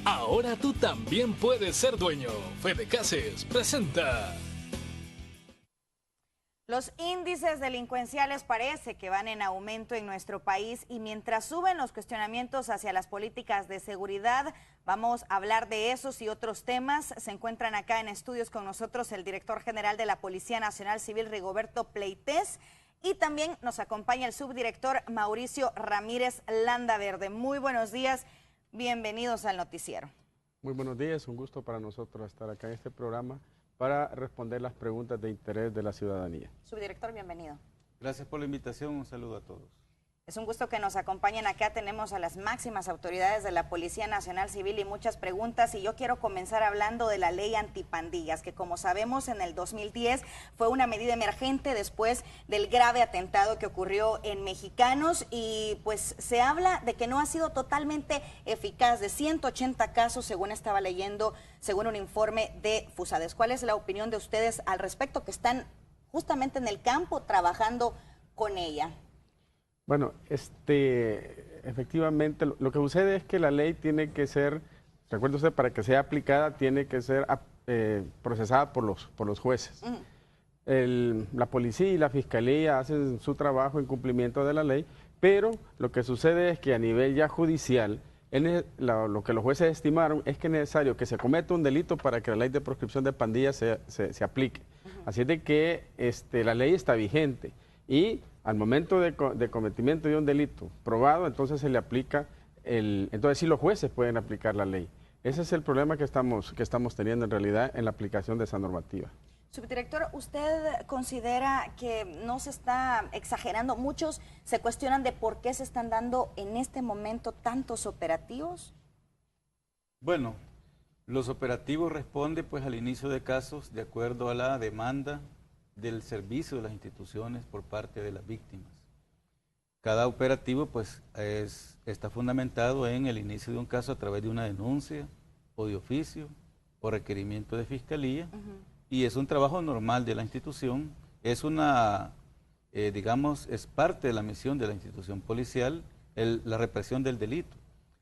Ahora tú también puedes ser dueño. Fede Cases presenta. Los índices delincuenciales parece que van en aumento en nuestro país y mientras suben los cuestionamientos hacia las políticas de seguridad, vamos a hablar de esos y otros temas. Se encuentran acá en estudios con nosotros el director general de la Policía Nacional Civil, Rigoberto Pleites, y también nos acompaña el subdirector Mauricio Ramírez Landaverde. Muy buenos días, bienvenidos al noticiero. Muy buenos días, un gusto para nosotros estar acá en este programa para responder las preguntas de interés de la ciudadanía. Subdirector, bienvenido. Gracias por la invitación, un saludo a todos. Es un gusto que nos acompañen acá, tenemos a las máximas autoridades de la Policía Nacional Civil y muchas preguntas, y yo quiero comenzar hablando de la ley antipandillas, que como sabemos en el 2010 fue una medida emergente después del grave atentado que ocurrió en Mexicanos, y pues se habla de que no ha sido totalmente eficaz, de 180 casos según estaba leyendo, según un informe de FUSADES. ¿Cuál es la opinión de ustedes al respecto, que están justamente en el campo trabajando con ella? Bueno, efectivamente, lo que sucede es que la ley tiene que ser, recuerde usted, para que sea aplicada, tiene que ser procesada por los jueces. La policía y la fiscalía hacen su trabajo en cumplimiento de la ley, pero lo que sucede es que a nivel ya judicial, lo que los jueces estimaron es que es necesario que se cometa un delito para que la ley de proscripción de pandillas se aplique. Así es de que la ley está vigente y al momento de cometimiento de un delito probado, entonces se le aplica entonces sí los jueces pueden aplicar la ley. Ese es el problema que estamos teniendo en realidad en la aplicación de esa normativa. Subdirector, ¿usted considera que no se está exagerando? Muchos se cuestionan de por qué se están dando en este momento tantos operativos. Bueno, los operativos responden pues al inicio de casos de acuerdo a la demanda del servicio de las instituciones por parte de las víctimas. Cada operativo pues está fundamentado en el inicio de un caso a través de una denuncia o de oficio o requerimiento de fiscalía, y es un trabajo normal de la institución, es es parte de la misión de la institución policial, la represión del delito.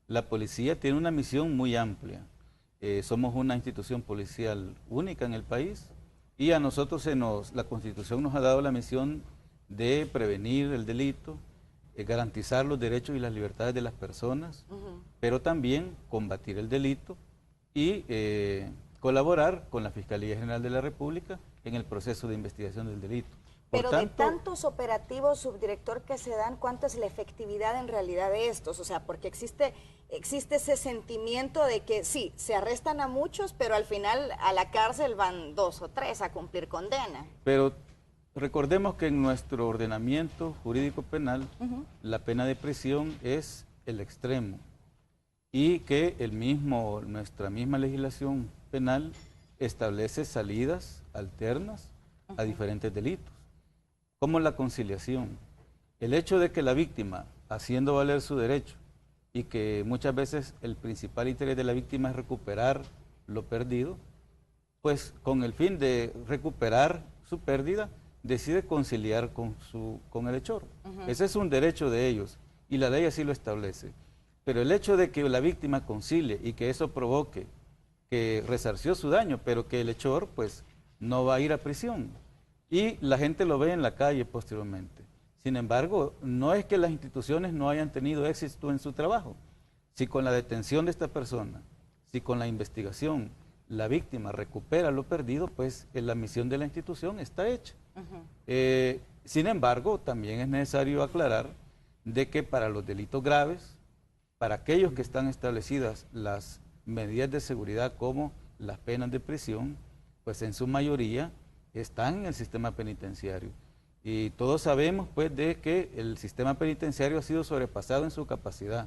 La policía tiene una misión muy amplia, somos una institución policial única en el país, y a nosotros la Constitución nos ha dado la misión de prevenir el delito, garantizar los derechos y las libertades de las personas, pero también combatir el delito y colaborar con la Fiscalía General de la República en el proceso de investigación del delito. Pero de tantos operativos, subdirector, que se dan, ¿cuánta es la efectividad en realidad de estos? O sea, porque existe ese sentimiento de que sí, se arrestan a muchos, pero al final a la cárcel van 2 o 3 a cumplir condena. Pero recordemos que en nuestro ordenamiento jurídico penal, la pena de prisión es el extremo, y que nuestra misma legislación penal establece salidas alternas a diferentes delitos, como la conciliación. El hecho de que la víctima, haciendo valer su derecho, y que muchas veces el principal interés de la víctima es recuperar lo perdido, pues con el fin de recuperar su pérdida, decide conciliar con el hechor. Ese es un derecho de ellos, y la ley así lo establece. Pero el hecho de que la víctima concilie y que eso provoque que resarció su daño, pero que el hechor pues no va a ir a prisión, y la gente lo ve en la calle posteriormente. Sin embargo, no es que las instituciones no hayan tenido éxito en su trabajo. Si con la detención de esta persona, si con la investigación, la víctima recupera lo perdido, pues la misión de la institución está hecha. Sin embargo, también es necesario aclarar de que para los delitos graves, para aquellos que están establecidas las medidas de seguridad como las penas de prisión, pues en su mayoría están en el sistema penitenciario. Y todos sabemos pues de que el sistema penitenciario ha sido sobrepasado en su capacidad,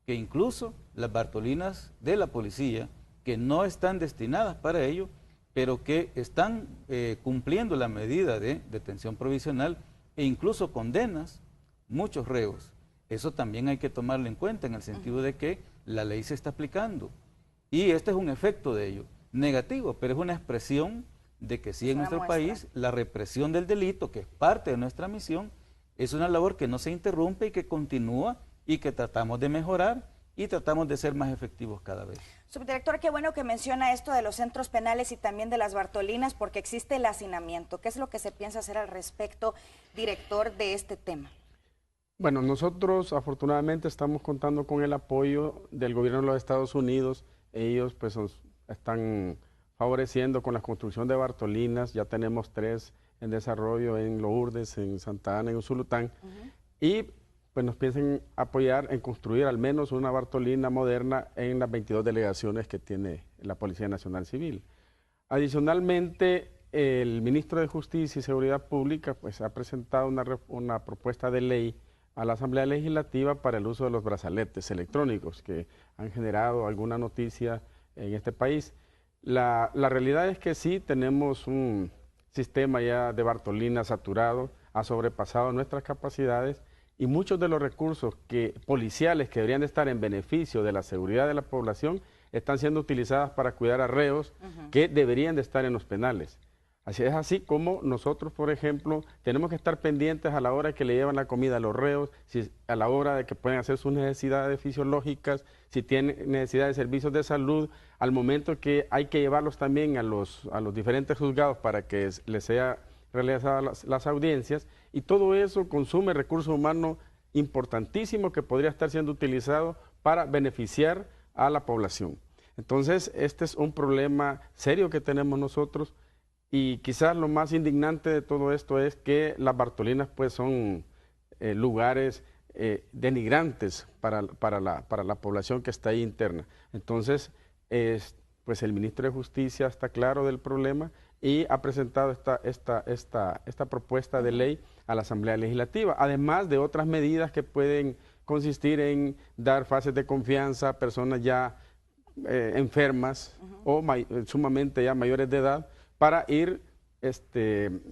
que incluso las Bartolinas de la policía, que no están destinadas para ello, pero que están cumpliendo la medida de detención provisional e incluso condenas muchos reos. Eso también hay que tomarlo en cuenta en el sentido de que la ley se está aplicando. Y este es un efecto de ello, negativo, pero es una expresión de que sí en nuestro país la represión del delito, que es parte de nuestra misión, es una labor que no se interrumpe y que continúa y que tratamos de mejorar y tratamos de ser más efectivos cada vez. Subdirector, qué bueno que menciona esto de los centros penales y también de las Bartolinas, porque existe el hacinamiento. ¿Qué es lo que se piensa hacer al respecto, director, de este tema? Bueno, nosotros afortunadamente estamos contando con el apoyo del gobierno de los Estados Unidos. Ellos pues están favoreciendo con la construcción de Bartolinas. Ya tenemos 3 en desarrollo en Lourdes, en Santa Ana, en Usulután. Y pues nos piensan apoyar en construir al menos una Bartolina moderna en las 22 delegaciones que tiene la Policía Nacional Civil. Adicionalmente, el ministro de Justicia y Seguridad Pública pues ha presentado una propuesta de ley a la Asamblea Legislativa para el uso de los brazaletes electrónicos que han generado alguna noticia en este país. La realidad es que sí tenemos un sistema ya de Bartolina saturado, ha sobrepasado nuestras capacidades y muchos de los recursos policiales que deberían estar en beneficio de la seguridad de la población están siendo utilizadas para cuidar a reos que deberían de estar en los penales. Así es así como nosotros, por ejemplo, tenemos que estar pendientes a la hora que le llevan la comida a los reos, a la hora de que pueden hacer sus necesidades fisiológicas, si tienen necesidad de servicios de salud, al momento que hay que llevarlos también a los diferentes juzgados para que les sea realizadas las audiencias, y todo eso consume recursos humanos importantísimos que podría estar siendo utilizado para beneficiar a la población. Entonces, este es un problema serio que tenemos nosotros. Y quizás lo más indignante de todo esto es que las Bartolinas pues son lugares denigrantes para la población que está ahí interna. Entonces, pues el ministro de Justicia está claro del problema y ha presentado esta propuesta de ley a la Asamblea Legislativa, además de otras medidas que pueden consistir en dar fases de confianza a personas ya enfermas o sumamente ya mayores de edad, para ir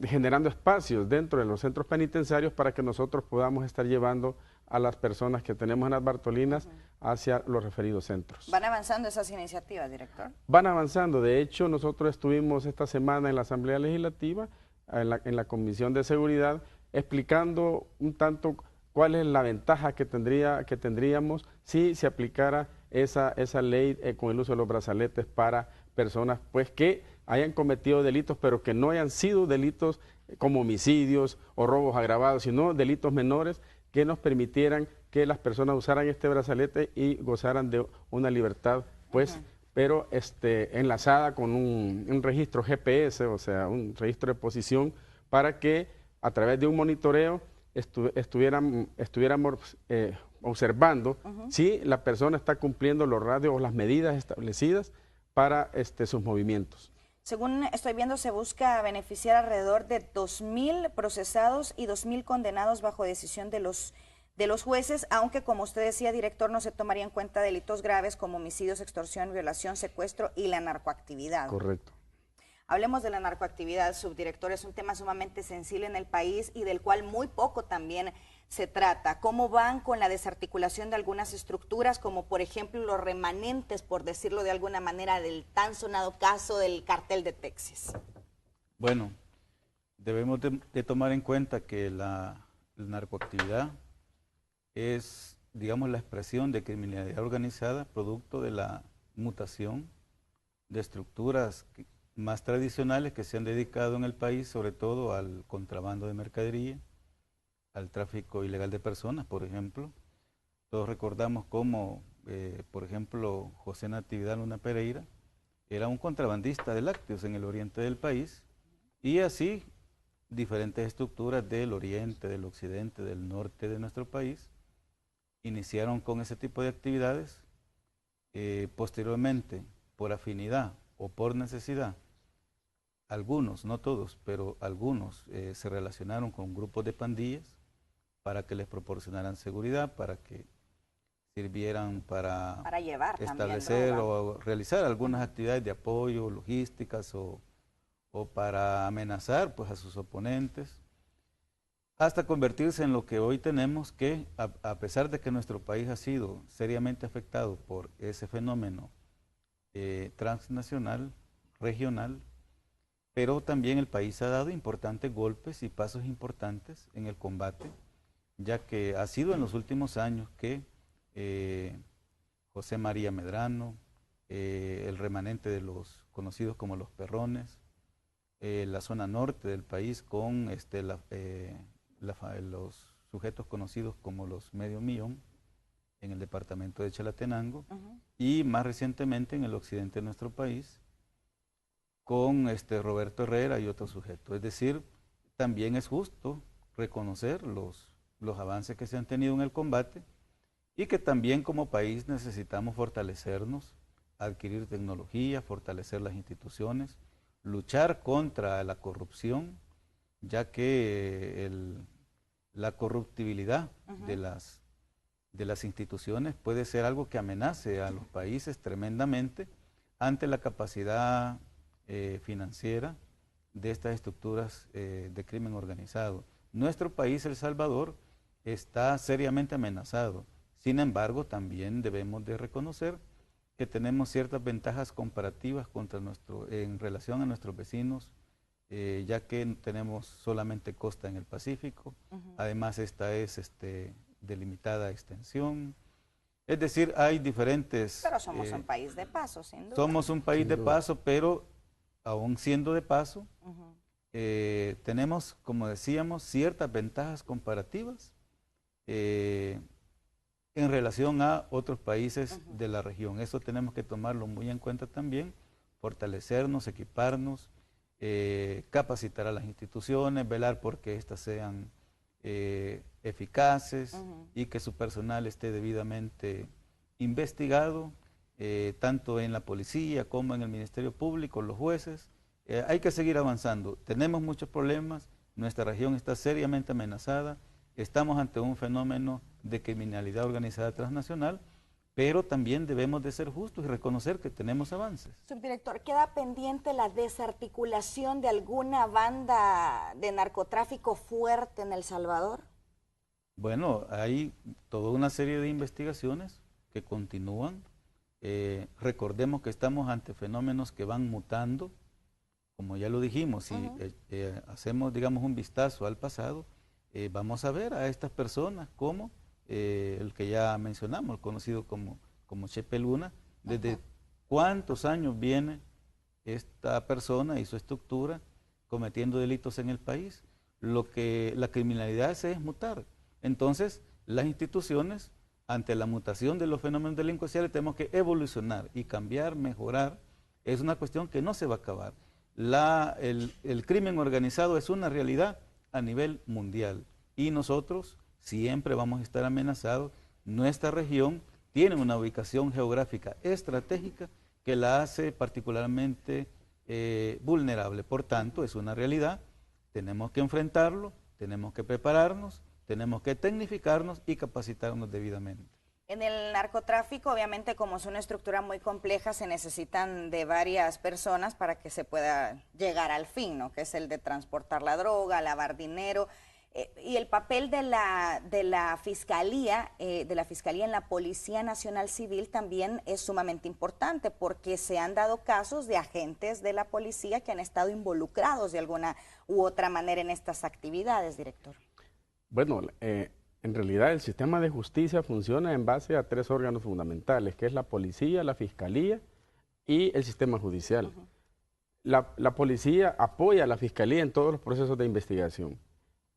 generando espacios dentro de los centros penitenciarios para que nosotros podamos estar llevando a las personas que tenemos en las Bartolinas hacia los referidos centros. ¿Van avanzando esas iniciativas, director? Van avanzando. De hecho, nosotros estuvimos esta semana en la Asamblea Legislativa, en la Comisión de Seguridad, explicando un tanto cuál es la ventaja que tendríamos si se aplicara esa ley con el uso de los brazaletes para personas pues que hayan cometido delitos, pero que no hayan sido delitos como homicidios o robos agravados, sino delitos menores que nos permitieran que las personas usaran este brazalete y gozaran de una libertad, pues, pero enlazada con un registro GPS, o sea, un registro de posición, para que a través de un monitoreo estuviéramos observando si la persona está cumpliendo los radios o las medidas establecidas para sus movimientos. Según estoy viendo, se busca beneficiar alrededor de 2,000 procesados y 2,000 condenados bajo decisión de los jueces, aunque como usted decía, director, no se tomaría en cuenta delitos graves como homicidios, extorsión, violación, secuestro y la narcoactividad. Correcto. Hablemos de la narcoactividad, subdirector, es un tema sumamente sensible en el país y del cual muy poco también se trata. ¿Cómo van con la desarticulación de algunas estructuras, como por ejemplo los remanentes, por decirlo de alguna manera, del tan sonado caso del cartel de Texas? Bueno, debemos de tomar en cuenta que la narcoactividad es, digamos, la expresión de criminalidad organizada, producto de la mutación de estructuras más tradicionales que se han dedicado en el país, sobre todo al contrabando de mercadería, al tráfico ilegal de personas, por ejemplo. Todos recordamos cómo, por ejemplo, José Natividad Luna Pereira era un contrabandista de lácteos en el oriente del país, y así diferentes estructuras del oriente, del occidente, del norte de nuestro país iniciaron con ese tipo de actividades. Posteriormente, por afinidad o por necesidad, algunos, no todos, pero algunos se relacionaron con grupos de pandillas para que les proporcionaran seguridad, para que sirvieran para llevar establecer o realizar algunas actividades de apoyo, logísticas o para amenazar pues a sus oponentes, hasta convertirse en lo que hoy tenemos, que a pesar de que nuestro país ha sido seriamente afectado por ese fenómeno transnacional, regional, pero también el país ha dado importantes golpes y pasos importantes en el combate, ya que ha sido en los últimos años que José María Medrano, el remanente de los conocidos como los Perrones, la zona norte del país con los sujetos conocidos como los Medio Millón en el departamento de Chalatenango, y más recientemente en el occidente de nuestro país con Roberto Herrera y otros sujetos. Es decir, también es justo reconocer los avances que se han tenido en el combate y que también como país necesitamos fortalecernos, adquirir tecnología, fortalecer las instituciones, luchar contra la corrupción, ya que la corruptibilidad de las instituciones puede ser algo que amenace a los países tremendamente ante la capacidad financiera de estas estructuras de crimen organizado. Nuestro país, El Salvador, está seriamente amenazado. Sin embargo, también debemos de reconocer que tenemos ciertas ventajas comparativas en relación a nuestros vecinos, ya que tenemos solamente costa en el Pacífico. Además, esta es de limitada extensión. Es decir, hay diferentes... Pero somos un país de paso, sin duda. Somos un país de paso, pero aún siendo de paso, tenemos, como decíamos, ciertas ventajas comparativas en relación a otros países de la región. Eso tenemos que tomarlo muy en cuenta también, fortalecernos, equiparnos, capacitar a las instituciones, velar por que éstas sean eficaces y que su personal esté debidamente investigado, tanto en la policía como en el Ministerio Público, los jueces. Hay que seguir avanzando. Tenemos muchos problemas, nuestra región está seriamente amenazada, estamos ante un fenómeno de criminalidad organizada transnacional, pero también debemos de ser justos y reconocer que tenemos avances. Subdirector, ¿queda pendiente la desarticulación de alguna banda de narcotráfico fuerte en El Salvador? Bueno, hay toda una serie de investigaciones que continúan. Recordemos que estamos ante fenómenos que van mutando, como ya lo dijimos, si hacemos, digamos, un vistazo al pasado, vamos a ver a estas personas como el que ya mencionamos, el conocido como Chepe Luna, desde cuántos años viene esta persona y su estructura cometiendo delitos en el país. Lo que la criminalidad hace es mutar. Entonces, las instituciones, ante la mutación de los fenómenos delincuenciales, tenemos que evolucionar y cambiar, mejorar. Es una cuestión que no se va a acabar. El crimen organizado es una realidad a nivel mundial y nosotros siempre vamos a estar amenazados. Nuestra región tiene una ubicación geográfica estratégica que la hace particularmente vulnerable. Por tanto, es una realidad, tenemos que enfrentarlo, tenemos que prepararnos, tenemos que tecnificarnos y capacitarnos debidamente. En el narcotráfico, obviamente, como es una estructura muy compleja, se necesitan de varias personas para que se pueda llegar al fin, ¿no? Que es el de transportar la droga, lavar dinero. Y el papel de la Fiscalía en la Policía Nacional Civil también es sumamente importante, porque se han dado casos de agentes de la policía que han estado involucrados de alguna u otra manera en estas actividades, director. Bueno, en realidad el sistema de justicia funciona en base a 3 órganos fundamentales, que es la policía, la fiscalía y el sistema judicial. La policía apoya a la fiscalía en todos los procesos de investigación.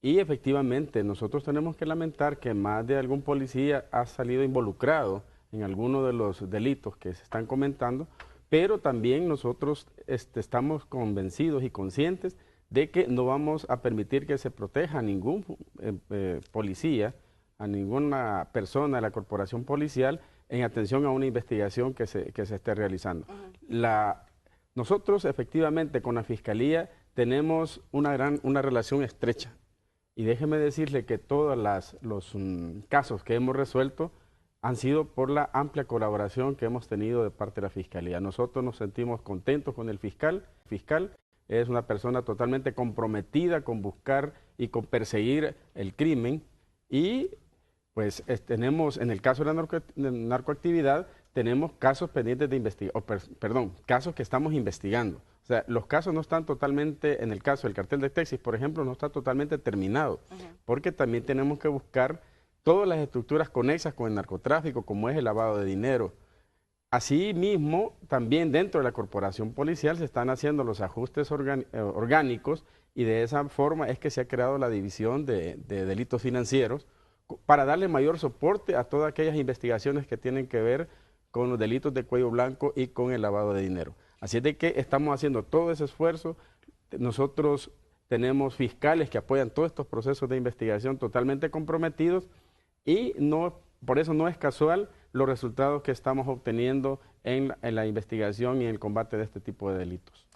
Y efectivamente nosotros tenemos que lamentar que más de algún policía ha salido involucrado en alguno de los delitos que se están comentando, pero también nosotros estamos convencidos y conscientes de que no vamos a permitir que se proteja a ningún policía, a ninguna persona de la corporación policial en atención a una investigación que se esté realizando. Nosotros efectivamente con la Fiscalía tenemos una relación estrecha. Y déjeme decirle que todos los casos que hemos resuelto han sido por la amplia colaboración que hemos tenido de parte de la Fiscalía. Nosotros nos sentimos contentos con el fiscal. El fiscal es una persona totalmente comprometida con buscar y con perseguir el crimen. Y pues tenemos, en el caso de la narcoactividad, tenemos casos pendientes de investigación, casos que estamos investigando. O sea, los casos no están totalmente, en el caso del cartel de Texas, por ejemplo, no está totalmente terminado, porque también tenemos que buscar todas las estructuras conexas con el narcotráfico, como es el lavado de dinero, Asimismo, también dentro de la corporación policial se están haciendo los ajustes orgánicos y de esa forma es que se ha creado la división de delitos financieros para darle mayor soporte a todas aquellas investigaciones que tienen que ver con los delitos de cuello blanco y con el lavado de dinero. Así es de que estamos haciendo todo ese esfuerzo. Nosotros tenemos fiscales que apoyan todos estos procesos de investigación totalmente comprometidos y por eso no es casual los resultados que estamos obteniendo en la investigación y en el combate de este tipo de delitos.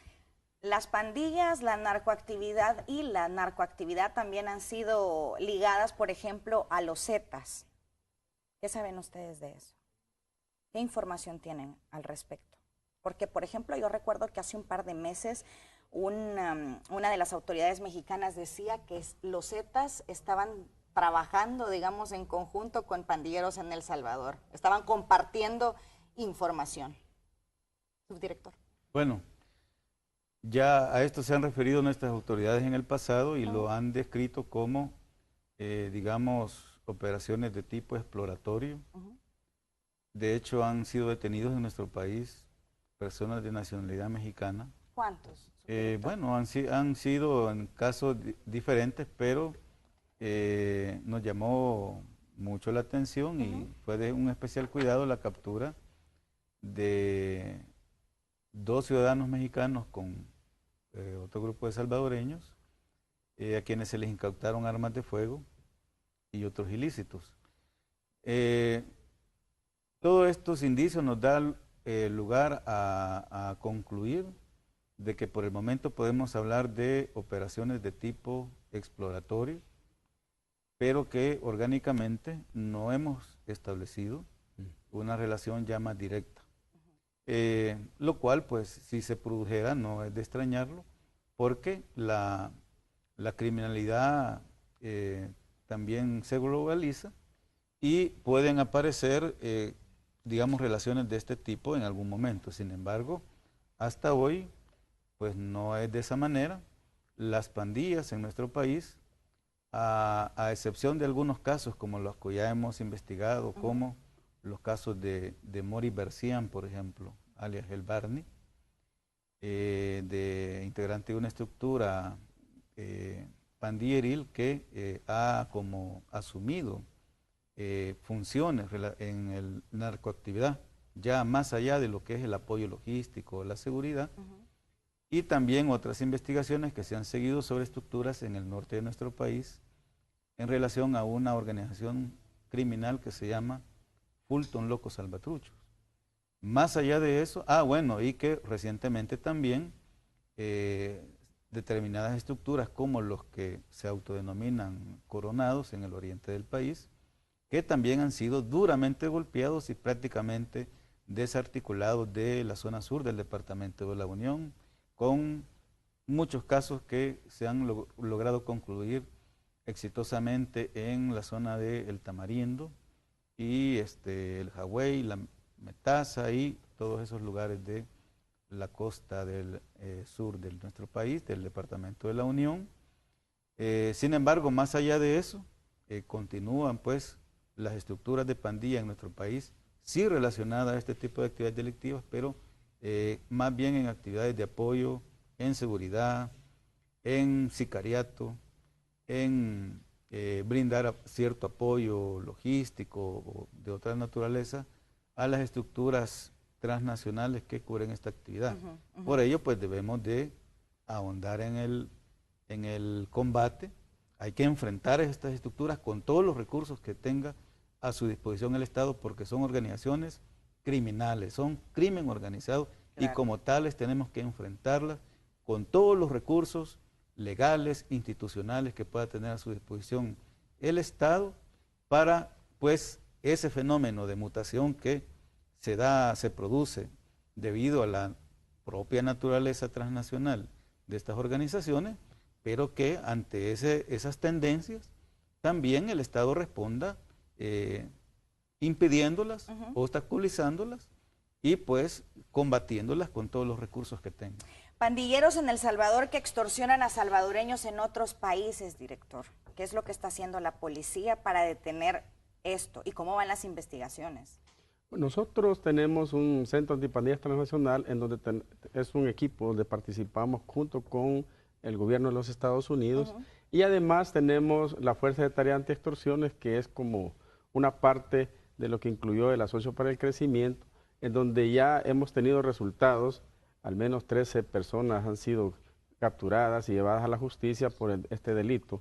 Las pandillas, la narcoactividad y la narcoactividad también han sido ligadas, por ejemplo, a los Zetas. ¿Qué saben ustedes de eso? ¿Qué información tienen al respecto? Porque, por ejemplo, yo recuerdo que hace un par de meses una de las autoridades mexicanas decía que los Zetas estaban trabajando, digamos, en conjunto con pandilleros en El Salvador. Estaban compartiendo información. Subdirector. Bueno, ya a esto se han referido nuestras autoridades en el pasado y lo han descrito como, digamos, operaciones de tipo exploratorio. De hecho, han sido detenidos en nuestro país personas de nacionalidad mexicana. ¿Cuántos? Bueno, han sido en casos diferentes, pero nos llamó mucho la atención y fue de un especial cuidado la captura de 2 ciudadanos mexicanos con otro grupo de salvadoreños, a quienes se les incautaron armas de fuego y otros ilícitos. Todos estos indicios nos dan lugar a concluir de que por el momento podemos hablar de operaciones de tipo exploratorio, pero que orgánicamente no hemos establecido una relación ya más directa. Lo cual, pues, si se produjera, no es de extrañarlo, porque la criminalidad también se globaliza y pueden aparecer, digamos, relaciones de este tipo en algún momento. Sin embargo, hasta hoy, pues no es de esa manera. Las pandillas en nuestro país, a excepción de algunos casos como los que ya hemos investigado, como los casos de Mori Bercián, por ejemplo, alias El Barney, de integrante de una estructura pandilleril que ha como asumido funciones en el narcoactividad, ya más allá de lo que es el apoyo logístico, la seguridad, y también otras investigaciones que se han seguido sobre estructuras en el norte de nuestro país en relación a una organización criminal que se llama Fulton Locos Salvatruchos. Más allá de eso, bueno, y que recientemente también determinadas estructuras como los que se autodenominan coronados en el oriente del país, que también han sido duramente golpeados y prácticamente desarticulados de la zona sur del departamento de La Unión, con muchos casos que se han logrado concluir exitosamente en la zona de El Tamarindo y el Jagüey, la Metaza y todos esos lugares de la costa del sur de nuestro país, del departamento de La Unión. Sin embargo, más allá de eso, continúan pues las estructuras de pandilla en nuestro país, sí relacionadas a este tipo de actividades delictivas, pero más bien en actividades de apoyo, en seguridad, en sicariato, en brindar cierto apoyo logístico o de otra naturaleza a las estructuras transnacionales que cubren esta actividad. Por ello, pues debemos de ahondar en el combate. Hay que enfrentar estas estructuras con todos los recursos que tenga a su disposición el Estado, porque son organizaciones criminales, son crimen organizado, y como tales tenemos que enfrentarlas con todos los recursos legales, institucionales que pueda tener a su disposición el Estado para, pues, ese fenómeno de mutación que se produce debido a la propia naturaleza transnacional de estas organizaciones, pero que ante esas tendencias también el Estado responda impidiéndolas, obstaculizándolas y pues combatiéndolas con todos los recursos que tenga. Pandilleros en El Salvador que extorsionan a salvadoreños en otros países, director. ¿Qué es lo que está haciendo la policía para detener esto y cómo van las investigaciones? Nosotros tenemos un centro antipandillas transnacional en donde es un equipo donde participamos junto con el gobierno de los Estados Unidos y además tenemos la Fuerza de Tarea Antiextorsiones, que es como una parte de lo que incluyó el Asocio para el Crecimiento, en donde ya hemos tenido resultados. Al menos 13 personas han sido capturadas y llevadas a la justicia por este delito.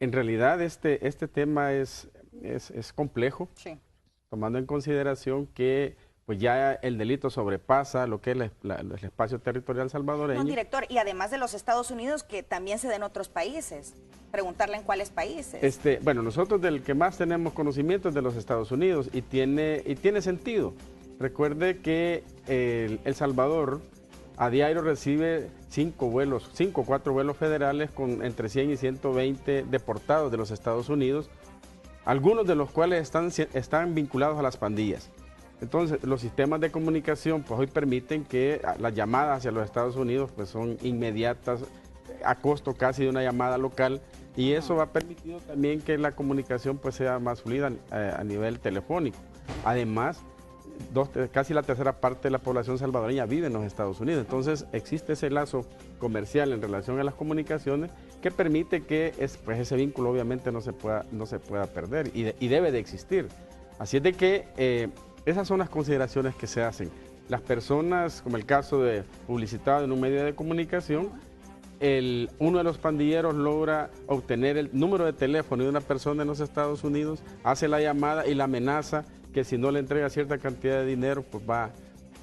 En realidad este tema es complejo, sí, tomando en consideración que pues ya el delito sobrepasa lo que es el espacio territorial salvadoreño. No, director, y además de los Estados Unidos, que también se da en otros países, preguntarle en cuáles países. Bueno, nosotros del que más tenemos conocimiento es de los Estados Unidos y tiene sentido. Recuerde que El Salvador a diario recibe 5 o 4 vuelos federales con entre 100 y 120 deportados de los Estados Unidos, algunos de los cuales están vinculados a las pandillas. Entonces, los sistemas de comunicación pues hoy permiten que las llamadas hacia los Estados Unidos pues son inmediatas, a costo casi de una llamada local, y eso ha permitido también que la comunicación pues sea más fluida a nivel telefónico. Además, casi la tercera parte de la población salvadoreña vive en los Estados Unidos, entonces existe ese lazo comercial en relación a las comunicaciones que permite que pues ese vínculo obviamente no se pueda perder y debe de existir. Así es de que esas son las consideraciones que se hacen. Las personas, como el caso de publicitado en un medio de comunicación, uno de los pandilleros logra obtener el número de teléfono de una persona en los Estados Unidos, hace la llamada y la amenaza que si no le entrega cierta cantidad de dinero, pues va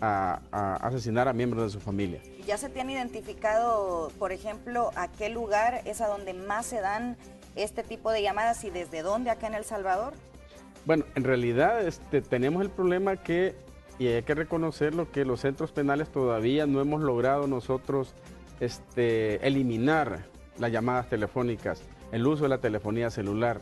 a asesinar a miembros de su familia. ¿Ya se tiene identificado, por ejemplo, a qué lugar es a donde más se dan este tipo de llamadas y desde dónde acá en El Salvador? Bueno, en realidad tenemos el problema y hay que reconocerlo, que los centros penales todavía no hemos logrado nosotros eliminar las llamadas telefónicas, el uso de la telefonía celular.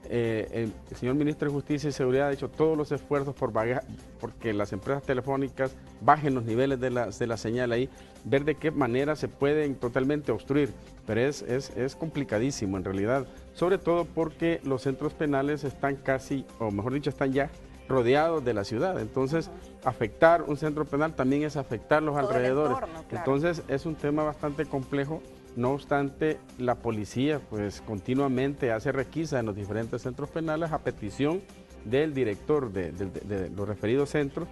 El señor Ministro de Justicia y Seguridad ha hecho todos los esfuerzos porque las empresas telefónicas bajen los niveles de la señal ahí, ver de qué manera se pueden totalmente obstruir, pero es complicadísimo en realidad, sobre todo porque los centros penales están casi, o mejor dicho, están ya rodeados de la ciudad, entonces afectar un centro penal también es afectar los alrededores, entorno, claro. Entonces es un tema bastante complejo. No obstante, la policía pues continuamente hace requisa en los diferentes centros penales a petición del director de los referidos centros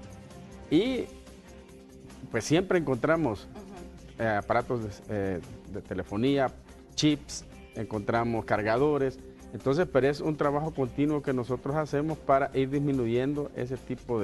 y pues siempre encontramos aparatos de telefonía, chips, encontramos cargadores. Entonces, pero es un trabajo continuo que nosotros hacemos para ir disminuyendo ese tipo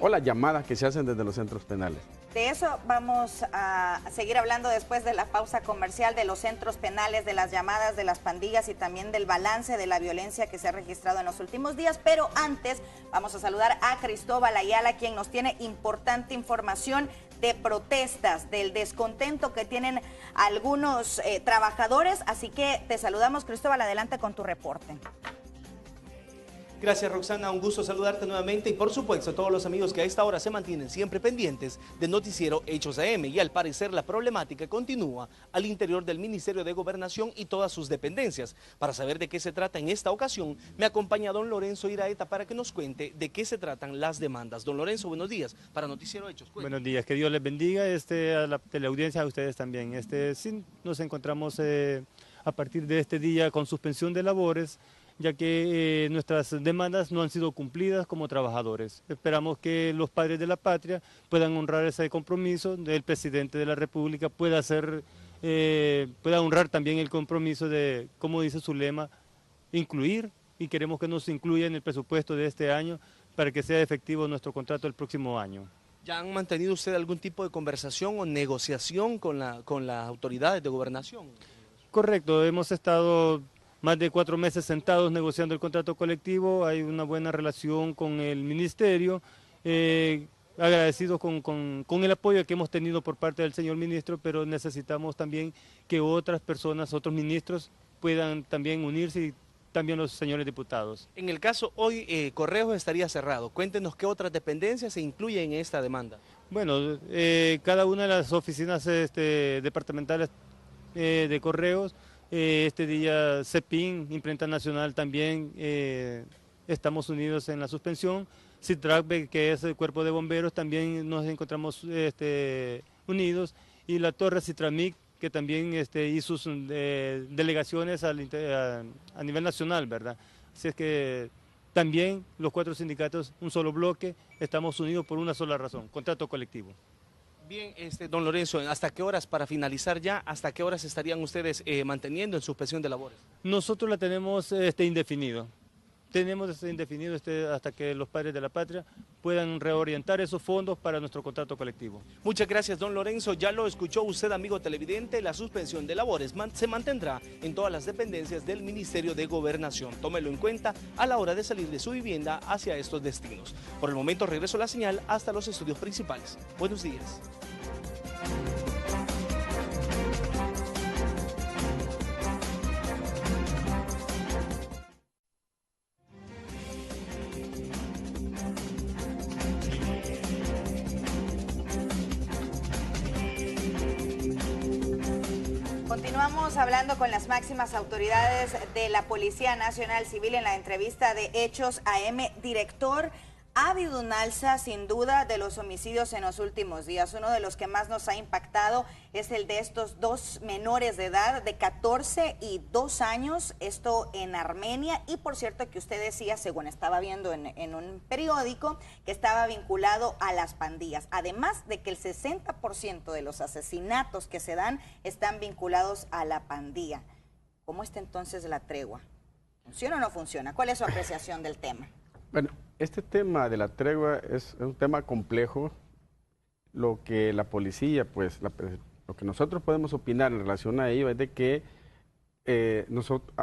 o las llamadas que se hacen desde los centros penales. De eso vamos a seguir hablando después de la pausa comercial, de los centros penales, de las llamadas de las pandillas y también del balance de la violencia que se ha registrado en los últimos días. Pero antes vamos a saludar a Cristóbal Ayala, quien nos tiene importante información de protestas, del descontento que tienen algunos trabajadores. Así que te saludamos, Cristóbal, adelante con tu reporte. Gracias, Roxana, un gusto saludarte nuevamente y por supuesto a todos los amigos que a esta hora se mantienen siempre pendientes del noticiero Hechos AM, y al parecer la problemática continúa al interior del Ministerio de Gobernación y todas sus dependencias. Para saber de qué se trata en esta ocasión, me acompaña don Lorenzo Iraeta para que nos cuente de qué se tratan las demandas. Don Lorenzo, buenos días para Noticiero Hechos. Cuéntame. Buenos días, que Dios les bendiga, a la teleaudiencia, a ustedes también. Sí, nos encontramos a partir de este día con suspensión de labores, ya que nuestras demandas no han sido cumplidas como trabajadores. Esperamos que los padres de la patria puedan honrar ese compromiso del presidente de la República, pueda honrar también el compromiso de, como dice su lema, incluir, y queremos que nos incluya en el presupuesto de este año para que sea efectivo nuestro contrato el próximo año. ¿Ya han mantenido usted algún tipo de conversación o negociación con las autoridades de gobernación? Correcto, hemos estado más de 4 meses sentados negociando el contrato colectivo, hay una buena relación con el ministerio, agradecidos con el apoyo que hemos tenido por parte del señor ministro, pero necesitamos también que otras personas, otros ministros puedan también unirse y también los señores diputados. En el caso hoy, Correos estaría cerrado. Cuéntenos qué otras dependencias se incluyen en esta demanda. Bueno, cada una de las oficinas departamentales de Correos, este día CEPIN, Imprenta Nacional también, estamos unidos en la suspensión CITRAC, que es el cuerpo de bomberos, también nos encontramos unidos, y la Torre Citramic, que también hizo sus delegaciones a nivel nacional, ¿verdad? Así es que también los 4 sindicatos, un solo bloque, estamos unidos por una sola razón, contrato colectivo. Bien, don Lorenzo, ¿hasta qué horas, para finalizar ya, hasta qué horas estarían ustedes manteniendo en suspensión de labores? Nosotros la tenemos indefinido. Tenemos indefinido hasta que los padres de la patria puedan reorientar esos fondos para nuestro contrato colectivo. Muchas gracias, don Lorenzo. Ya lo escuchó usted, amigo televidente, la suspensión de labores se mantendrá en todas las dependencias del Ministerio de Gobernación. Tómelo en cuenta a la hora de salir de su vivienda hacia estos destinos. Por el momento regreso la señal hasta los estudios principales. Buenos días. Continuamos hablando con las máximas autoridades de la Policía Nacional Civil en la entrevista de Hechos AM. Director, ha habido un alza sin duda de los homicidios en los últimos días. Uno de los que más nos ha impactado es el de estos 2 menores de edad de 14 y 2 años, esto en Armenia. Y por cierto que usted decía, según estaba viendo en un periódico, que estaba vinculado a las pandillas. Además de que el 60% de los asesinatos que se dan están vinculados a la pandilla. ¿Cómo está entonces la tregua? ¿Funciona o no funciona? ¿Cuál es su apreciación del tema? Bueno, este tema de la tregua es un tema complejo. Lo que la policía, pues, lo que nosotros podemos opinar en relación a ello es de que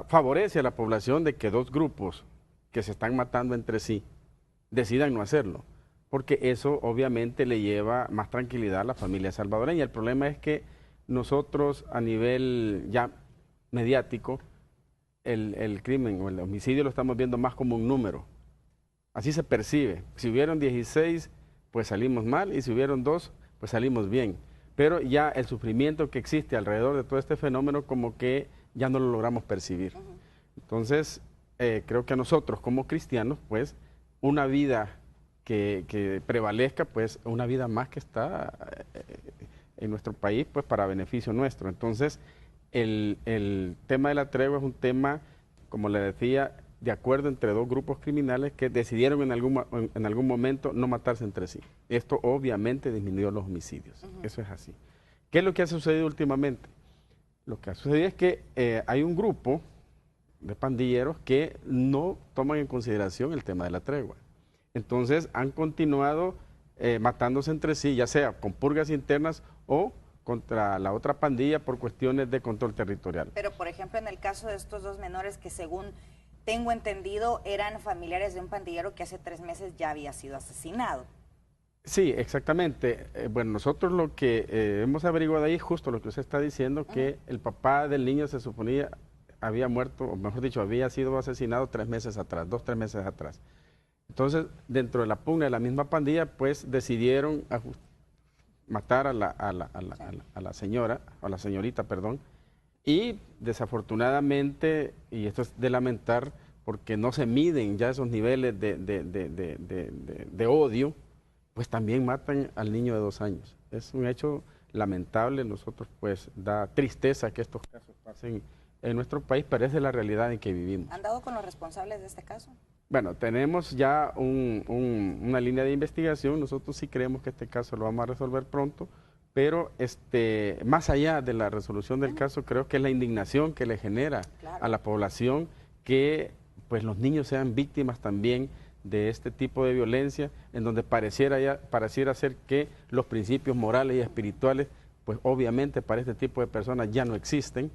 favorece a la población de que 2 grupos que se están matando entre sí decidan no hacerlo, porque eso obviamente le lleva más tranquilidad a la familia salvadoreña. El problema es que nosotros a nivel ya mediático, el crimen o el homicidio lo estamos viendo más como un número. Así se percibe. Si hubieron 16, pues salimos mal, y si hubieron 2, pues salimos bien. Pero ya el sufrimiento que existe alrededor de todo este fenómeno como que ya no lo logramos percibir. Entonces, creo que a nosotros como cristianos, pues, una vida que prevalezca, pues, una vida más que está en nuestro país, pues, para beneficio nuestro. Entonces, el tema de la tregua es un tema, como le decía, de acuerdo entre 2 grupos criminales que decidieron en algún momento no matarse entre sí. Esto obviamente disminuyó los homicidios. Eso es así. ¿Qué es lo que ha sucedido últimamente? Lo que ha sucedido es que hay un grupo de pandilleros que no toman en consideración el tema de la tregua. Entonces han continuado matándose entre sí, ya sea con purgas internas o contra la otra pandilla por cuestiones de control territorial. Pero, por ejemplo, en el caso de estos 2 menores que, según tengo entendido, eran familiares de un pandillero que hace 3 meses ya había sido asesinado. Sí, exactamente. Bueno, nosotros lo que hemos averiguado ahí, justo lo que usted está diciendo, que el papá del niño se suponía había muerto, o mejor dicho, había sido asesinado 3 meses atrás, 2 o 3 meses atrás. Entonces, dentro de la pugna de la misma pandilla, pues decidieron matar a la señora, a la señorita, perdón, y desafortunadamente, y esto es de lamentar, porque no se miden ya esos niveles de odio, pues también matan al niño de 2 años. Es un hecho lamentable. Nosotros, pues, da tristeza que estos casos pasen en nuestro país, pero esa es la realidad en que vivimos. ¿Han dado con los responsables de este caso? Bueno, tenemos ya una línea de investigación. Nosotros sí creemos que este caso lo vamos a resolver pronto, pero más allá de la resolución del caso, creo que es la indignación que le genera a la población que, pues, los niños sean víctimas también de este tipo de violencia, en donde pareciera ser que los principios morales y espirituales, pues obviamente para este tipo de personas ya no existen.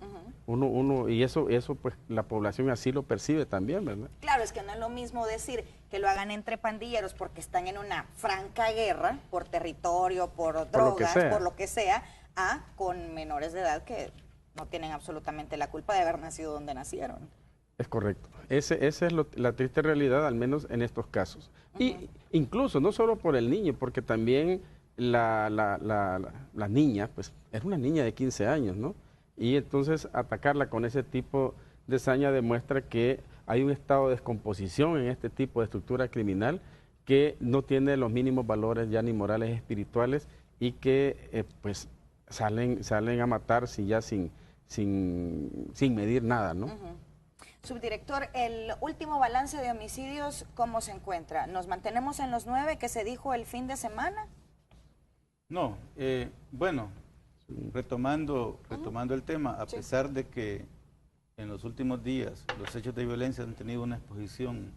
Y eso pues la población así lo percibe también, ¿verdad? Claro, es que no es lo mismo decir que lo hagan entre pandilleros porque están en una franca guerra por territorio, por drogas, por lo que sea, a con menores de edad que no tienen absolutamente la culpa de haber nacido donde nacieron. Es correcto. Esa es la triste realidad, al menos en estos casos. Y incluso, no solo por el niño, porque también la niña, pues era una niña de 15 años, ¿no? Y entonces atacarla con ese tipo de saña demuestra que hay un estado de descomposición en este tipo de estructura criminal que no tiene los mínimos valores ya ni morales espirituales y que pues salen a matar sin medir nada, ¿no? Subdirector, el último balance de homicidios, ¿cómo se encuentra? ¿Nos mantenemos en los 9 que se dijo el fin de semana? No, bueno, retomando el tema, a pesar de que en los últimos días los hechos de violencia han tenido una exposición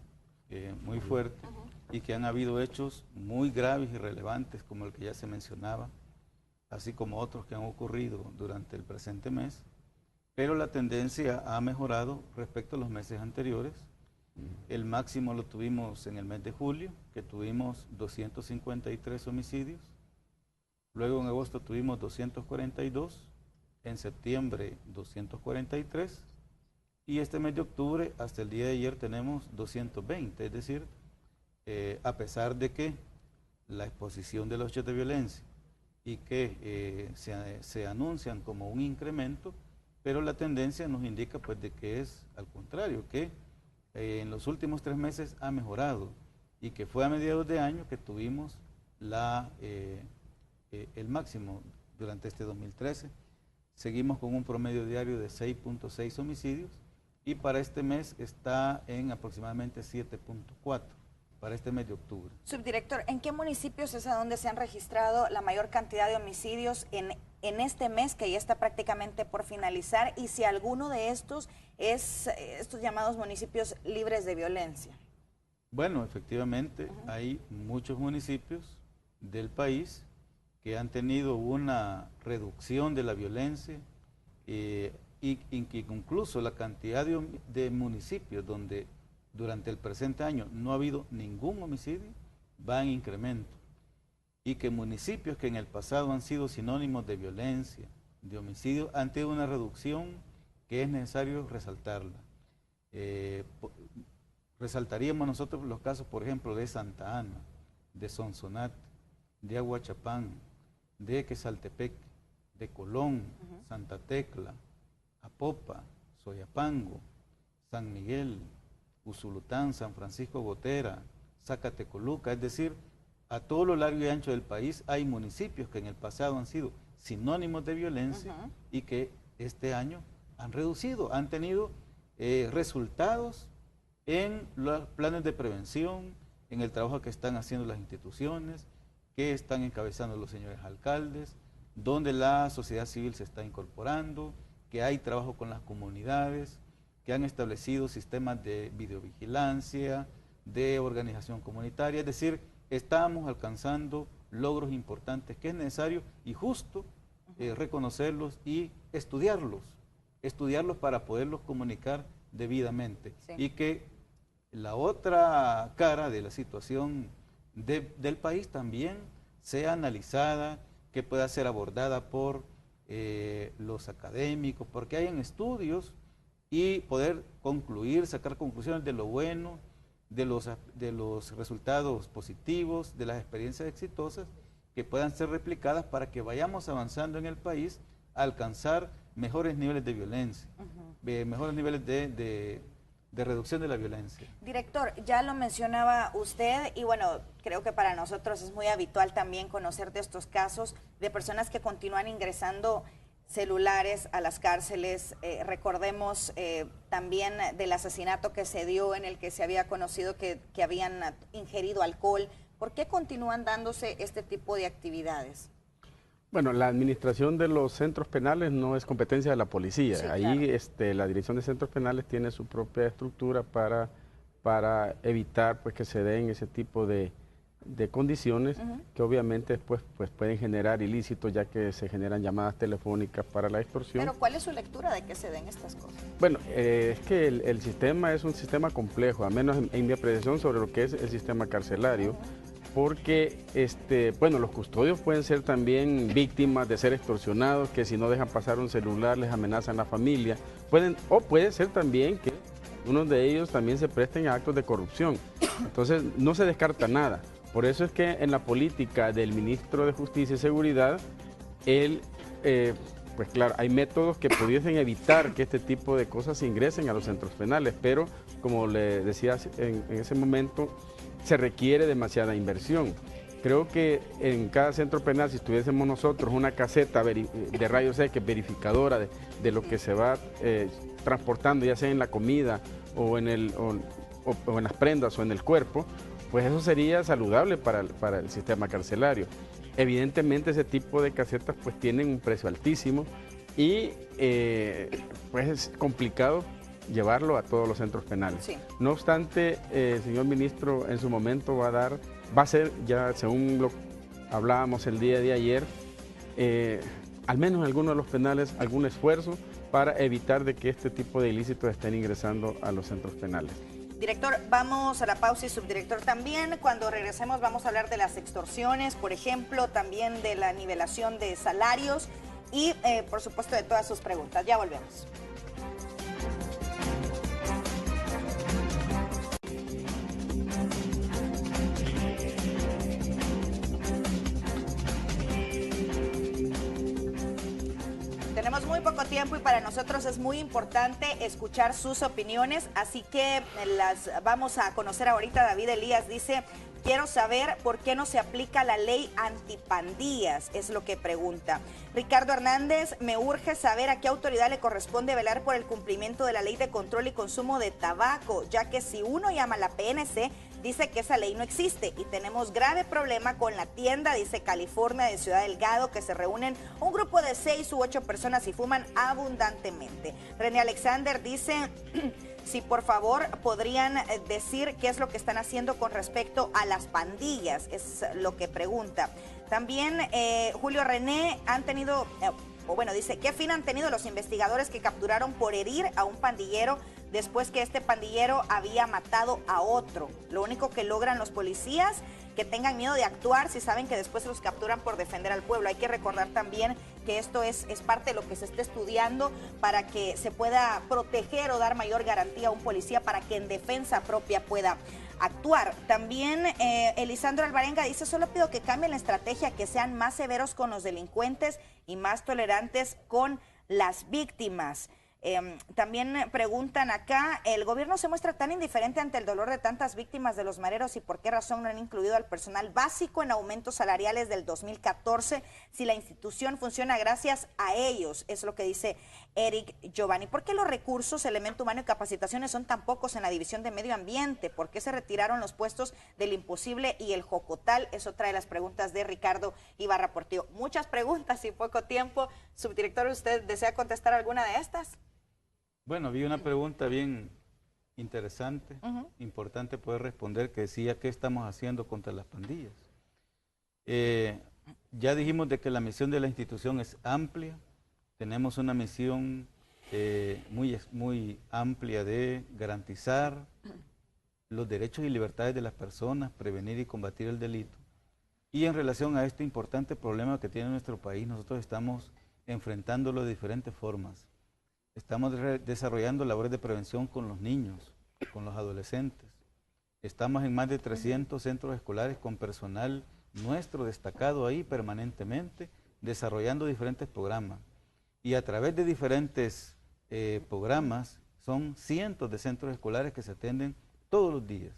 muy fuerte y que han habido hechos muy graves y relevantes como el que ya se mencionaba, así como otros que han ocurrido durante el presente mes, pero la tendencia ha mejorado respecto a los meses anteriores. El máximo lo tuvimos en el mes de julio, que tuvimos 253 homicidios. Luego en agosto tuvimos 242, en septiembre 243 y este mes de octubre hasta el día de ayer tenemos 220, es decir, a pesar de que la exposición de los hechos de violencia y que se anuncian como un incremento, pero la tendencia nos indica pues de que es al contrario, que en los últimos 3 meses ha mejorado y que fue a mediados de año que tuvimos el máximo durante este 2013. Seguimos con un promedio diario de 6.6 homicidios y para este mes está en aproximadamente 7.4 para este mes de octubre. Subdirector, ¿en qué municipios es a donde se han registrado la mayor cantidad de homicidios en este mes que ya está prácticamente por finalizar? Y si alguno de estos es estos llamados municipios libres de violencia. Bueno, efectivamente hay muchos municipios del país que han tenido una reducción de la violencia y que incluso la cantidad de municipios donde durante el presente año no ha habido ningún homicidio va en incremento y que municipios que en el pasado han sido sinónimos de violencia, de homicidio, han tenido una reducción que es necesario resaltarla. Resaltaríamos nosotros los casos, por ejemplo, de Santa Ana, de Sonsonate, de Aguachapán, de Quesaltepec, de Colón, Santa Tecla, Apopa, Soyapango, San Miguel, Usulután, San Francisco Gotera, Zacatecoluca, es decir, a todo lo largo y ancho del país hay municipios que en el pasado han sido sinónimos de violencia y que este año han reducido, han tenido resultados en los planes de prevención, en el trabajo que están haciendo las instituciones, que están encabezando los señores alcaldes, donde la sociedad civil se está incorporando, que hay trabajo con las comunidades, que han establecido sistemas de videovigilancia, de organización comunitaria, es decir, estamos alcanzando logros importantes que es necesario y justo reconocerlos y estudiarlos para poderlos comunicar debidamente. Sí. Y que la otra cara de la situación del país también sea analizada, que pueda ser abordada por los académicos, porque hay estudios y poder concluir, sacar conclusiones de lo bueno, de los resultados positivos, de las experiencias exitosas, que puedan ser replicadas para que vayamos avanzando en el país a alcanzar mejores niveles de violencia, mejores niveles de reducción de la violencia. Director, ya lo mencionaba usted y bueno, creo que para nosotros es muy habitual también conocer de estos casos de personas que continúan ingresando celulares a las cárceles. Recordemos también del asesinato que se dio en el que se había conocido que habían ingerido alcohol. ¿Por qué continúan dándose este tipo de actividades? Bueno, la administración de los centros penales no es competencia de la policía. Sí, ahí claro. La Dirección de Centros Penales tiene su propia estructura para evitar pues, que se den ese tipo de condiciones que obviamente después pues, pueden generar ilícitos, ya que se generan llamadas telefónicas para la extorsión. Pero ¿cuál es su lectura de que se den estas cosas? Bueno, es que el sistema es un sistema complejo, al menos en mi apreciación sobre lo que es el sistema carcelario, porque bueno, los custodios pueden ser también víctimas de ser extorsionados, que si no dejan pasar un celular les amenazan a la familia, o puede ser también que unos de ellos también se presten a actos de corrupción. Entonces no se descarta nada. Por eso es que en la política del ministro de Justicia y Seguridad, pues claro, hay métodos que pudiesen evitar que este tipo de cosas ingresen a los centros penales, pero como le decía en ese momento, se requiere demasiada inversión. Creo que en cada centro penal, si tuviésemos nosotros una caseta de rayos X verificadora de lo que se va transportando, ya sea en la comida o en las prendas o en el cuerpo, pues eso sería saludable para el sistema carcelario. Evidentemente ese tipo de casetas pues tienen un precio altísimo y pues es complicado llevarlo a todos los centros penales. Sí. No obstante, el señor ministro en su momento va a ser, ya según lo hablábamos el día de ayer, al menos en algunos de los penales, algún esfuerzo para evitar de que este tipo de ilícitos estén ingresando a los centros penales. Director, vamos a la pausa y subdirector también. Cuando regresemos vamos a hablar de las extorsiones, por ejemplo, también de la nivelación de salarios y, por supuesto, de todas sus preguntas. Ya volvemos. Tenemos muy poco tiempo y para nosotros es muy importante escuchar sus opiniones, así que las vamos a conocer ahorita. David Elías dice: quiero saber por qué no se aplica la ley antipandillas, es lo que pregunta. Ricardo Hernández: me urge saber a qué autoridad le corresponde velar por el cumplimiento de la ley de control y consumo de tabaco, ya que si uno llama a la PNC, dice que esa ley no existe y tenemos grave problema con la tienda, dice California de Ciudad Delgado, que se reúnen un grupo de 6 u 8 personas y fuman abundantemente. René Alexander dice: si por favor podrían decir qué es lo que están haciendo con respecto a las pandillas, es lo que pregunta. También Julio René, dice: ¿qué fin han tenido los investigadores que capturaron por herir a un pandillero después que este pandillero había matado a otro? Lo único que logran los policías, que tengan miedo de actuar si saben que después los capturan por defender al pueblo. Hay que recordar también que esto es parte de lo que se está estudiando para que se pueda proteger o dar mayor garantía a un policía para que en defensa propia pueda actuar. También Elisandro Alvarenga dice: solo pido que cambien la estrategia, que sean más severos con los delincuentes y más tolerantes con las víctimas. También preguntan acá: el gobierno se muestra tan indiferente ante el dolor de tantas víctimas de los mareros y por qué razón no han incluido al personal básico en aumentos salariales del 2014 si la institución funciona gracias a ellos, es lo que dice Eric Giovanni. ¿Por qué los recursos, elemento humano y capacitaciones son tan pocos en la división de medio ambiente? ¿Por qué se retiraron los puestos del Imposible y el Jocotal? Es otra de las preguntas de Ricardo Ibarra Portillo. Muchas preguntas y poco tiempo. Subdirector, ¿usted desea contestar alguna de estas? Bueno, vi una pregunta bien interesante, importante poder responder, que decía: ¿qué estamos haciendo contra las pandillas? Ya dijimos de que la misión de la institución es amplia. Tenemos una misión muy amplia de garantizar los derechos y libertades de las personas, prevenir y combatir el delito. Y en relación a este importante problema que tiene nuestro país, nosotros estamos enfrentándolo de diferentes formas. Estamos desarrollando labores de prevención con los niños, con los adolescentes. Estamos en más de 300 centros escolares con personal nuestro destacado ahí permanentemente, desarrollando diferentes programas. Y a través de diferentes programas, son cientos de centros escolares que se atienden todos los días.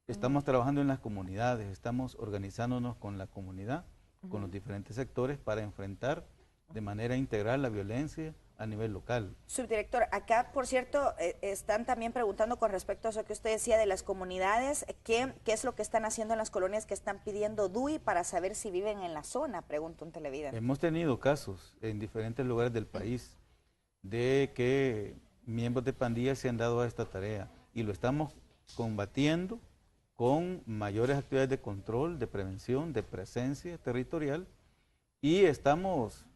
Estamos trabajando en las comunidades, estamos organizándonos con la comunidad, con los diferentes sectores para enfrentar de manera integral la violencia a nivel local. Subdirector, acá, por cierto, están también preguntando con respecto a eso que usted decía de las comunidades, ¿qué es lo que están haciendo en las colonias que están pidiendo DUI para saber si viven en la zona? Pregunta un televidente. Hemos tenido casos en diferentes lugares del país de que miembros de pandillas se han dado a esta tarea y lo estamos combatiendo con mayores actividades de control, de prevención, de presencia territorial, y estamos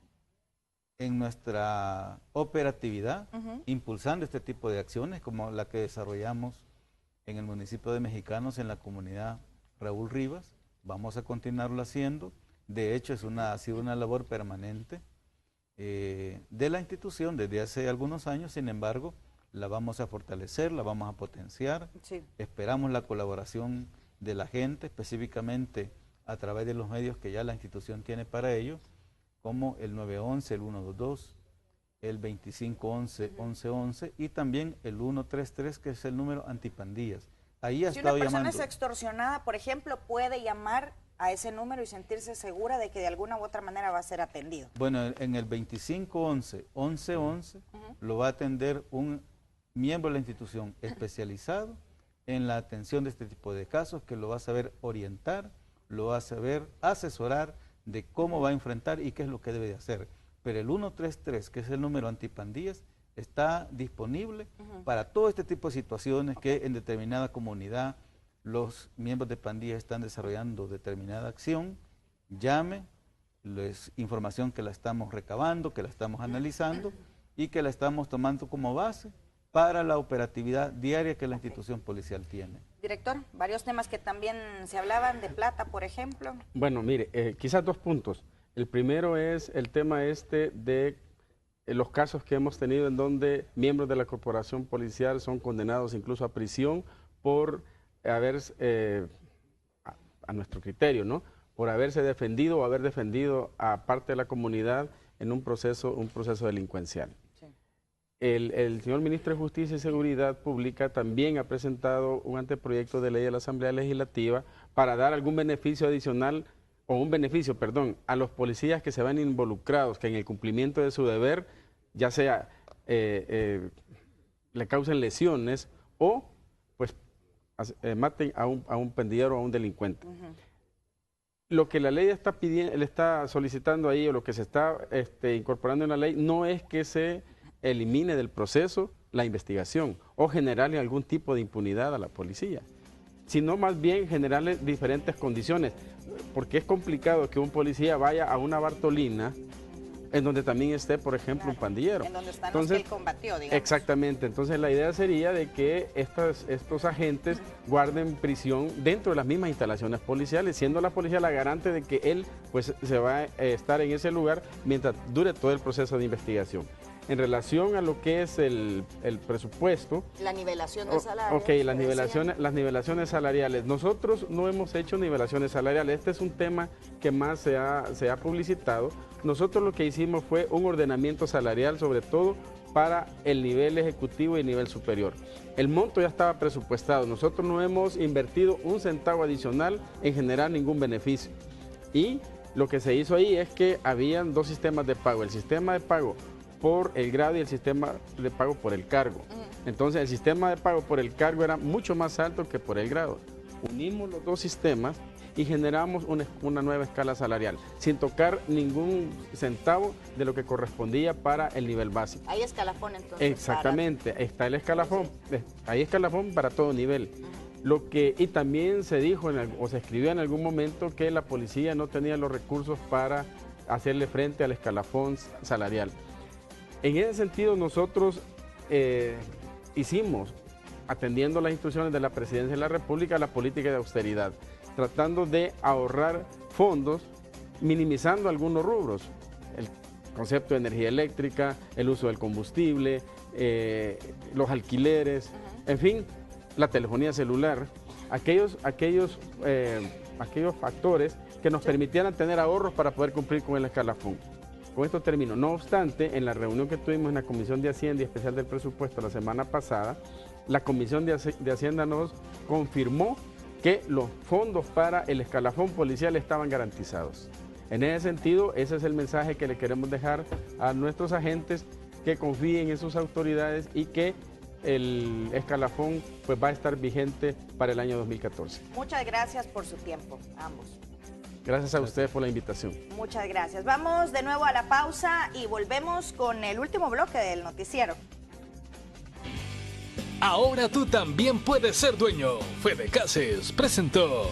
en nuestra operatividad impulsando este tipo de acciones como la que desarrollamos en el municipio de Mexicanos, en la comunidad Raúl Rivas. Vamos a continuarlo haciendo. De hecho, ha sido una labor permanente de la institución desde hace algunos años. Sin embargo, la vamos a fortalecer, la vamos a potenciar. Sí. Esperamos la colaboración de la gente, específicamente a través de los medios que ya la institución tiene para ello, como el 911, el 122, el 2511, 1111 y también el 133, que es el número antipandillas. ahí ha Si estado una persona llamando. es extorsionada, por ejemplo, puede llamar a ese número y sentirse segura de que de alguna u otra manera va a ser atendido. Bueno, en el 2511-1111 lo va a atender un miembro de la institución especializado en la atención de este tipo de casos, que lo va a saber orientar, lo va a saber asesorar de cómo va a enfrentar y qué es lo que debe de hacer. Pero el 133, que es el número antipandillas, está disponible para todo este tipo de situaciones que en determinada comunidad los miembros de pandillas están desarrollando determinada acción. Llame, es información que la estamos recabando, que la estamos analizando y que la estamos tomando como base para la operatividad diaria que la institución policial tiene. Director, varios temas que también se hablaban, de plata, por ejemplo. Bueno, mire, quizás 2 puntos. El primero es el tema de los casos que hemos tenido en donde miembros de la corporación policial son condenados incluso a prisión por haber, a nuestro criterio, ¿no?, por haberse defendido o haber defendido a parte de la comunidad en un proceso delincuencial. Sí. El señor ministro de Justicia y Seguridad Pública también ha presentado un anteproyecto de ley a la Asamblea Legislativa para dar algún beneficio adicional, o un beneficio, perdón, a los policías que se ven involucrados, que en el cumplimiento de su deber, ya sea le causen lesiones o pues maten a un pandillero o a un delincuente. Lo que la ley está pidiendo, le está solicitando ahí, o lo que se está incorporando en la ley, no es que se elimine del proceso la investigación o generarle algún tipo de impunidad a la policía, sino más bien generarle diferentes condiciones, porque es complicado que un policía vaya a una Bartolina en donde también esté, por ejemplo, un pandillero. En donde están Entonces, los que él combatió, digamos. Exactamente. Entonces, la idea sería de que estos agentes guarden prisión dentro de las mismas instalaciones policiales, siendo la policía la garante de que él pues se va a estar en ese lugar mientras dure todo el proceso de investigación. En relación a lo que es el presupuesto... La nivelación de salarios. Ok, las nivelaciones salariales. Nosotros no hemos hecho nivelaciones salariales. Este es un tema que más se ha publicitado. Nosotros lo que hicimos fue un ordenamiento salarial, sobre todo para el nivel ejecutivo y el nivel superior. El monto ya estaba presupuestado. Nosotros no hemos invertido un centavo adicional en generar ningún beneficio. Y lo que se hizo ahí es que habían 2 sistemas de pago. El sistema de pago por el grado y el sistema de pago por el cargo. Entonces el sistema de pago por el cargo era mucho más alto que por el grado. Unimos los 2 sistemas y generamos una nueva escala salarial, sin tocar ningún centavo de lo que correspondía para el nivel básico. Hay escalafón entonces. Exactamente, está el escalafón, hay escalafón para todo nivel. Y también se dijo o se escribió en algún momento que la policía no tenía los recursos para hacerle frente al escalafón salarial. En ese sentido, nosotros hicimos, atendiendo las instrucciones de la Presidencia de la República, la política de austeridad, tratando de ahorrar fondos, minimizando algunos rubros. El concepto de energía eléctrica, el uso del combustible, los alquileres, en fin, la telefonía celular, aquellos factores que nos permitieran tener ahorros para poder cumplir con el escalafón. Con esto termino. No obstante, en la reunión que tuvimos en la Comisión de Hacienda y Especial del Presupuesto la semana pasada, la Comisión de Hacienda nos confirmó que los fondos para el escalafón policial estaban garantizados. En ese sentido, ese es el mensaje que le queremos dejar a nuestros agentes, que confíen en sus autoridades y que el escalafón pues va a estar vigente para el año 2014. Muchas gracias por su tiempo, ambos. Gracias a ustedes por la invitación. Muchas gracias. Vamos de nuevo a la pausa y volvemos con el último bloque del noticiero. Ahora tú también puedes ser dueño. Fede Cases presentó.